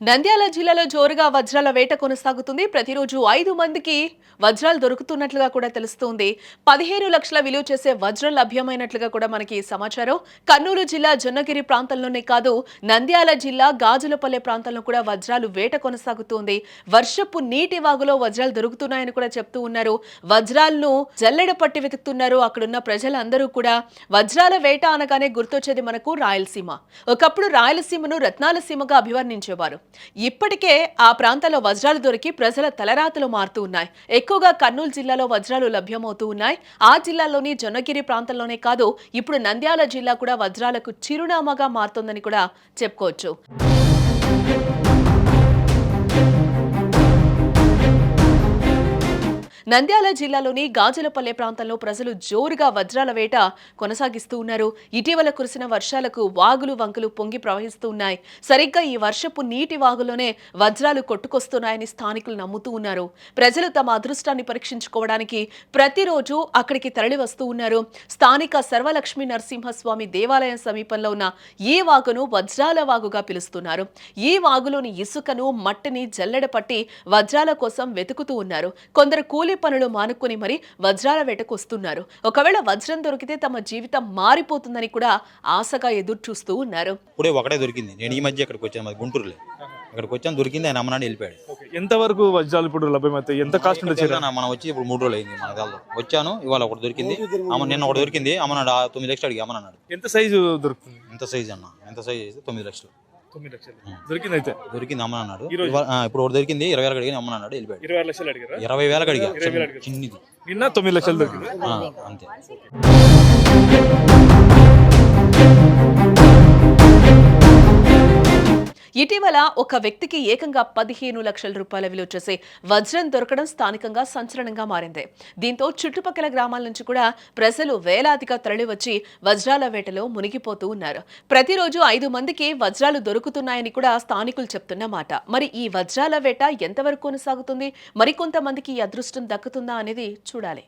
నంద్యాల జిల్లాలో జోరుగా వజ్రాల వేట కొనసాగుతుంది. ప్రతిరోజు 5 మందికి వజ్రాలు దొరుకుతున్నట్లుగా కూడా తెలుస్తోంది. 15 లక్షల విలువ చేసే వజ్రం లభ్యమైనట్లుగా కూడా మనకి సమాచారం. కర్నూలు జిల్లా జొన్నగిరి ప్రాంతంలోనే కాదు, నంద్యాల జిల్లా గాజులపల్లె ప్రాంతంలో కూడా వజ్రాలు వేట కొనసాగుతోంది. వర్షపు నీటి వాగులో వజ్రాలు దొరుకుతున్నాయని కూడా చెప్తూ ఉన్నారు. వజ్రాలను జల్లెడ పట్టి వెతుకుతున్నారు అక్కడున్న ప్రజలందరూ కూడా. వజ్రాల వేట అనగానే గుర్తొచ్చేది మనకు రాయలసీమ. ఒకప్పుడు రాయలసీమను రత్నాల సీమగా అభివర్ణించేవారు. ఇప్పటికే ఆ ప్రాంతాల్లో వజ్రాలు దొరికి ప్రజల తలరాతలు మారుతూ ఉన్నాయి. ఎక్కువగా కర్నూలు జిల్లాలో వజ్రాలు లభ్యమవుతూ ఉన్నాయి. ఆ జిల్లాలోని జొన్నగిరి ప్రాంతంలోనే కాదు, ఇప్పుడు నంద్యాల జిల్లా కూడా వజ్రాలకు చిరునామాగా మారుతోందని కూడా చెప్పుకోవచ్చు. నంద్యాల జిల్లాలోని గాజులపల్లె ప్రాంతంలో ప్రజలు జోరుగా వజ్రాల వేట కొనసాగిస్తూ ఉన్నారు. ఇటీవల కురిసిన వర్షాలకు వాగులు వంకలు పొంగి ప్రవహిస్తూ ఉన్నాయి. సరిగ్గా ఈ వర్షపు నీటి వాగులోనే వజ్రాలు కొట్టుకొస్తున్నాయని స్థానికులు నమ్ముతూ ఉన్నారు. ప్రజలు తమ అదృష్టాన్ని పరీక్షించుకోవడానికి ప్రతిరోజు అక్కడికి తరలి వస్తూ ఉన్నారు. స్థానిక సర్వలక్ష్మీ నరసింహస్వామి దేవాలయం సమీపంలో ఉన్న ఈ వాగును వజ్రాల వాగుగా పిలుస్తున్నారు. ఈ వాగులోని ఇసుకను మట్టిని జల్లెడ పట్టి వజ్రాల కోసం వెతుకుతూ ఉన్నారు. కొందరు కూలి పనులు మానుకుని మరి వజ్రాల వేటకు వస్తున్నారు. ఒకవేళ వజ్రం దొరికితే తమ జీవితం మారిపోతుందని కూడా ఆశగా ఎదురు చూస్తూ ఉన్నారు. ఇప్పుడే ఒకటే దొరికింది. నేను ఈ మధ్య ఇక్కడికి వచ్చాను, మాది గుంటూరులో. ఇక్కడికి వచ్చాను, దొరికింది. ఆయన అమ్మనాడు వెళ్ళిపోయాడు. ఎంత వరకు వజ్రాలు ఇప్పుడు లభ్యమవుతాయి? ఎంత కాస్ట్ ఉండొచ్చు? మనం వచ్చి ఇప్పుడు 3 రోజులు అయింది. మన దాల్లో వచ్చాను, ఇవాళ ఒకటి దొరికింది. నిన్న ఒకటి దొరికింది. అమ్మనాడు 9 లక్షలు అడిగి అమ్మన్నాడు. ఎంత సైజు దొరుకుతుంది? ఎంత సైజ్ అన్న? ఎంత సైజ్ అయితే 9 లక్షలు. 9 లక్షలు దొరికింది. అయితే దొరికింది అమ్మన్నాడు. ఇప్పుడు ఒకటి దొరికింది 20 వేలకు అడిగి అమ్మన్నాడు, వెళ్ళిపోయాడు. 20 లక్షలు అడిగారా? 20 వేలకు అడిగా, చిన్నది. నిన్న 9 లక్షలు దొరికింది. అంతే. ఇటీవల ఒక వ్యక్తికి ఏకంగా 15 లక్షల రూపాయల విలువ చేసే వజ్రం దొరకడం స్థానికంగా సంచలనంగా మారింది. దీంతో చుట్టుపక్కల గ్రామాల నుంచి కూడా ప్రజలు వేలాదిగా తరలివచ్చి వజ్రాల వేటలో మునిగిపోతూ ఉన్నారు. ప్రతిరోజు 5 మందికి వజ్రాలు దొరుకుతున్నాయని కూడా స్థానికులు చెప్తున్న మాట. మరి ఈ వజ్రాల వేట ఎంతవరకు కొనసాగుతుంది? మరికొంతమందికి ఈ అదృష్టం దక్కుతుందా అనేది చూడాలి.